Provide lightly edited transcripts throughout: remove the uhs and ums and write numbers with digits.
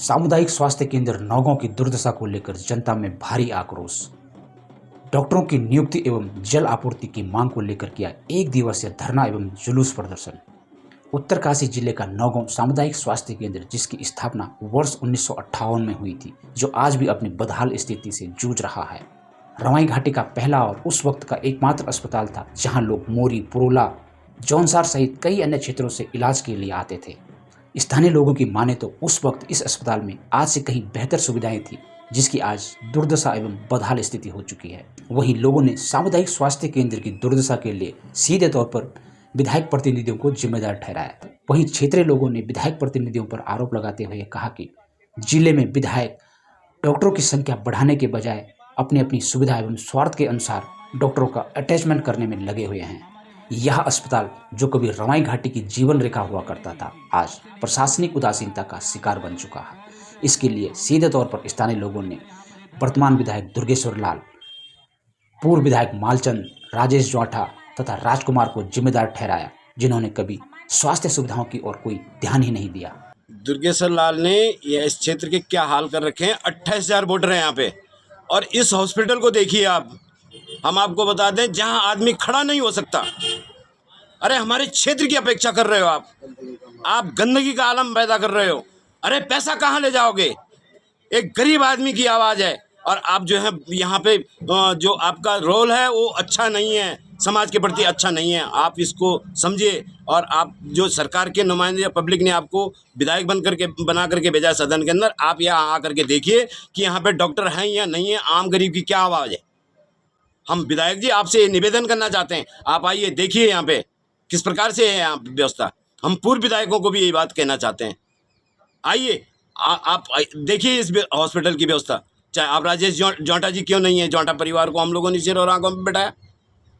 सामुदायिक स्वास्थ्य केंद्र नौगांव की दुर्दशा को लेकर जनता में भारी आक्रोश। डॉक्टरों की नियुक्ति एवं जल आपूर्ति की मांग को लेकर किया एक दिवसीय धरना एवं जुलूस प्रदर्शन। उत्तरकाशी जिले का नौगांव सामुदायिक स्वास्थ्य केंद्र, जिसकी स्थापना वर्ष 1958 में हुई थी, जो आज भी अपनी बदहाल स्थिति से जूझ रहा है। रवाई घाटी का पहला और उस वक्त का एकमात्र अस्पताल था जहां लोग मोरी, पुरोला, जौनसार सहित कई अन्य क्षेत्रों से इलाज के लिए आते थे। स्थानीय लोगों की माने तो उस वक्त इस अस्पताल में आज से कहीं बेहतर सुविधाएं थी, जिसकी आज दुर्दशा एवं बदहाल स्थिति हो चुकी है। वहीं लोगों ने सामुदायिक स्वास्थ्य केंद्र की दुर्दशा के लिए सीधे तौर पर विधायक प्रतिनिधियों को जिम्मेदार ठहराया। वहीं क्षेत्रीय लोगों ने विधायक प्रतिनिधियों पर आरोप लगाते हुए कहा कि जिले में विधायक डॉक्टरों की संख्या बढ़ाने के बजाय अपनी अपनी सुविधा एवं स्वार्थ के अनुसार डॉक्टरों का अटैचमेंट करने में लगे हुए हैं। यह अस्पताल, जो कभी रवाई घाटी की जीवन रेखा हुआ करता था, आज प्रशासनिक उदासीनता का शिकार बन चुका है। इसके लिए सीधे तौर पर स्थानीय लोगों ने वर्तमान विधायक दुर्गेश्वर लाल, पूर्व विधायक मालचंद, राजेश जौठा तथा राजकुमार को जिम्मेदार ठहराया, जिन्होंने कभी स्वास्थ्य सुविधाओं की ओर कोई ध्यान ही नहीं दिया। दुर्गेश्वर लाल ने ये इस क्षेत्र के क्या हाल कर रखे हैं। 28,000 वोटर हैं यहाँ पे, और इस हॉस्पिटल को देखिए आप। हम आपको बता दें, जहाँ आदमी खड़ा नहीं हो सकता। अरे हमारे क्षेत्र की अपेक्षा कर रहे हो आप गंदगी का आलम पैदा कर रहे हो। अरे पैसा कहाँ ले जाओगे? एक गरीब आदमी की आवाज़ है, और आप जो है यहाँ पे जो आपका रोल है वो अच्छा नहीं है, समाज के प्रति अच्छा नहीं है। आप इसको समझिए, और आप जो सरकार के नुमाइंदे या पब्लिक ने आपको विधायक बना करके भेजा सदन के अंदर, आप यहाँ आकर के देखिए कि यहाँ पे डॉक्टर हैं या नहीं है, आम गरीब की क्या आवाज़ है। हम विधायक जी आपसे निवेदन करना चाहते हैं, आप आइए देखिए यहाँ पे किस प्रकार से है यहाँ व्यवस्था। हम पूर्व विधायकों को भी यही बात कहना चाहते हैं, आइए आप देखिए इस हॉस्पिटल की व्यवस्था। चाहे आप राजेश जौठा जी क्यों नहीं है, जौठा परिवार को हम लोगों ने सिर और आंखों में बैठाया,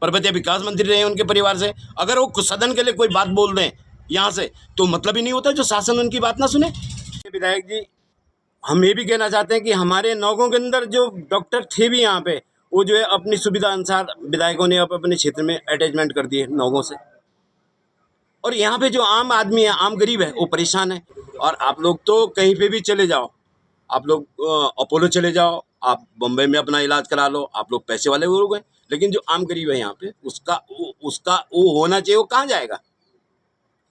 पर्वतीय विकास मंत्री रहे हैं उनके परिवार से। अगर वो सदन के लिए कोई बात बोल दें यहाँ से, तो मतलब ही नहीं होता जो शासन उनकी बात ना सुने। विधायक जी, हम ये भी कहना चाहते हैं कि हमारे नौगांव के अंदर जो डॉक्टर थे भी यहाँ पे, वो जो है अपनी सुविधा अनुसार विधायकों ने अपने क्षेत्र में अटैचमेंट कर दिए नौगांव से, और यहाँ पे जो आम आदमी है, आम गरीब है, वो परेशान है। और आप लोग तो कहीं पे भी चले जाओ, आप लोग अपोलो चले जाओ, आप बम्बई में अपना इलाज करा लो, आप लोग पैसे वाले लोग हैं। लेकिन जो आम गरीब है यहाँ पे, उसका वो होना चाहिए, वो कहाँ जाएगा?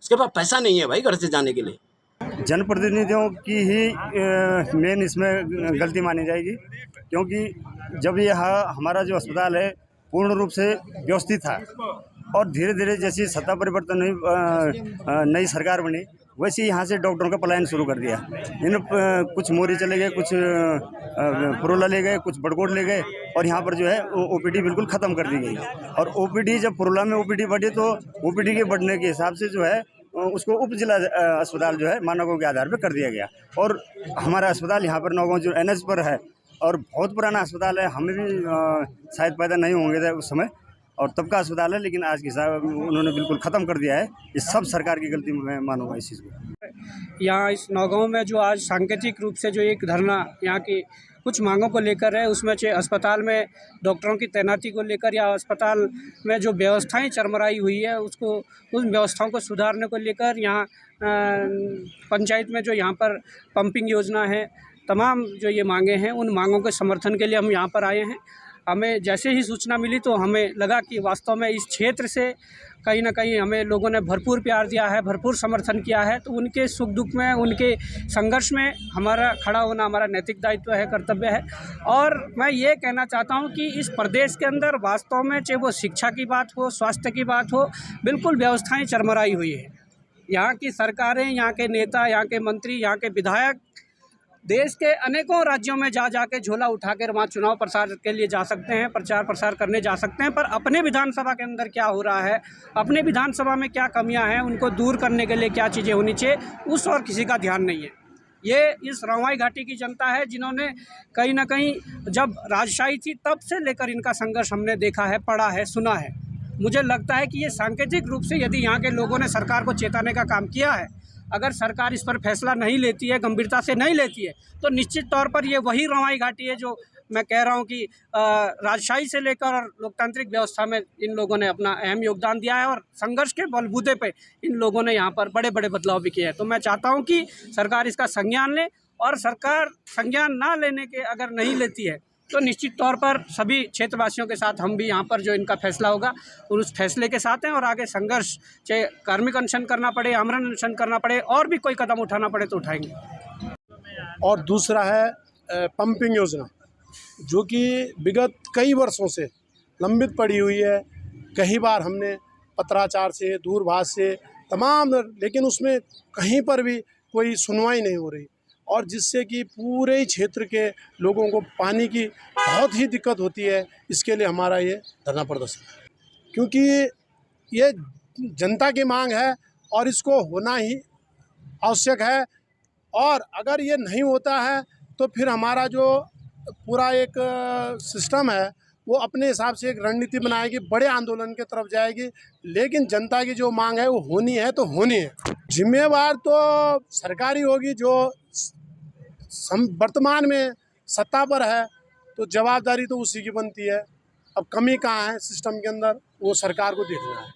उसके पास पैसा नहीं है भाई घर से जाने के लिए। जनप्रतिनिधियों की ही मेन इसमें गलती मानी जाएगी, क्योंकि जब यह हमारा जो अस्पताल है पूर्ण रूप से व्यवस्थित था, और धीरे धीरे जैसी सत्ता परिवर्तन हुई, नई सरकार बनी, वैसे यहाँ से डॉक्टरों का पलायन शुरू कर दिया। कुछ मोरी चले गए, कुछ पुरोला ले गए, कुछ बड़कोट ले गए, और यहाँ पर जो है ओपीडी बिल्कुल ख़त्म कर दी गई। और ओपीडी, जब पुरोला में ओपीडी बढ़ी, तो ओपीडी के बढ़ने के हिसाब से जो है उसको उप जिला अस्पताल जो है मानकों के आधार पर कर दिया गया। और हमारा अस्पताल यहाँ पर नौगांव जो NH पर है, और बहुत पुराना अस्पताल है, हमें भी शायद पैदा नहीं होंगे थे उस समय, और तब का अस्पताल है, लेकिन आज के साहब उन्होंने बिल्कुल ख़त्म कर दिया है। ये सब सरकार की गलती मैं मानूंगा इस चीज़ को। यहाँ इस नौगांव में जो आज सांकेतिक रूप से जो एक धरना यहाँ की कुछ मांगों को लेकर है, उसमें अस्पताल में डॉक्टरों की तैनाती को लेकर, या अस्पताल में जो व्यवस्थाएं चरमराई हुई है उसको, उन व्यवस्थाओं को सुधारने को लेकर यहाँ पंचायत में जो यहाँ पर पंपिंग योजना है, तमाम जो ये मांगे हैं, उन मांगों के समर्थन के लिए हम यहाँ पर आए हैं। हमें जैसे ही सूचना मिली तो हमें लगा कि वास्तव में इस क्षेत्र से कहीं ना कहीं हमें लोगों ने भरपूर प्यार दिया है, भरपूर समर्थन किया है, तो उनके सुख दुख में, उनके संघर्ष में हमारा खड़ा होना हमारा नैतिक दायित्व है, कर्तव्य है। और मैं ये कहना चाहता हूँ कि इस प्रदेश के अंदर वास्तव में, चाहे वो शिक्षा की बात हो, स्वास्थ्य की बात हो, बिल्कुल व्यवस्थाएँ चरमराई हुई है। यहाँ की सरकारें, यहाँ के नेता, यहाँ के मंत्री, यहाँ के विधायक देश के अनेकों राज्यों में जा के झोला उठाकर वहाँ चुनाव प्रचार के लिए जा सकते हैं, प्रचार प्रसार करने जा सकते हैं, पर अपने विधानसभा के अंदर क्या हो रहा है, अपने विधानसभा में क्या कमियां हैं, उनको दूर करने के लिए क्या चीज़ें होनी चाहिए, उस और किसी का ध्यान नहीं है। ये इस रवाई घाटी की जनता है, जिन्होंने कहीं ना कहीं जब राजशाही थी तब से लेकर इनका संघर्ष हमने देखा है, पढ़ा है, सुना है। मुझे लगता है कि ये सांकेतिक रूप से यदि यहाँ के लोगों ने सरकार को चेताने का काम किया है, अगर सरकार इस पर फैसला नहीं लेती है, गंभीरता से नहीं लेती है, तो निश्चित तौर पर ये वही रवाई घाटी है जो मैं कह रहा हूँ कि राजशाही से लेकर और लोकतांत्रिक व्यवस्था में इन लोगों ने अपना अहम योगदान दिया है, और संघर्ष के बलबूते पे इन लोगों ने यहाँ पर बड़े बड़े बदलाव भी किए हैं। तो मैं चाहता हूँ कि सरकार इसका संज्ञान ले और सरकार संज्ञान ना लेने के अगर नहीं लेती है तो निश्चित तौर पर सभी क्षेत्रवासियों के साथ हम भी यहाँ पर जो इनका फैसला होगा उस फैसले के साथ हैं और आगे संघर्ष, चाहे कार्मिक अनशन करना पड़े, आमरण अनशन करना पड़े और भी कोई कदम उठाना पड़े तो उठाएंगे। और दूसरा है पंपिंग योजना, जो कि विगत कई वर्षों से लंबित पड़ी हुई है। कई बार हमने पत्राचार से, दूरभाष से तमाम, लेकिन उसमें कहीं पर भी कोई सुनवाई नहीं हो रही, और जिससे कि पूरे ही क्षेत्र के लोगों को पानी की बहुत ही दिक्कत होती है। इसके लिए हमारा ये धरना प्रदर्शन है, क्योंकि ये जनता की मांग है और इसको होना ही आवश्यक है। और अगर ये नहीं होता है तो फिर हमारा जो पूरा एक सिस्टम है वो अपने हिसाब से एक रणनीति बनाएगी, बड़े आंदोलन की तरफ जाएगी। लेकिन जनता की जो मांग है वो होनी है तो होनी है। जिम्मेवार तो सरकारी होगी जो वर्तमान में सत्ता पर है, तो जवाबदारी तो उसी की बनती है। अब कमी कहाँ है सिस्टम के अंदर, वो सरकार को देखना है।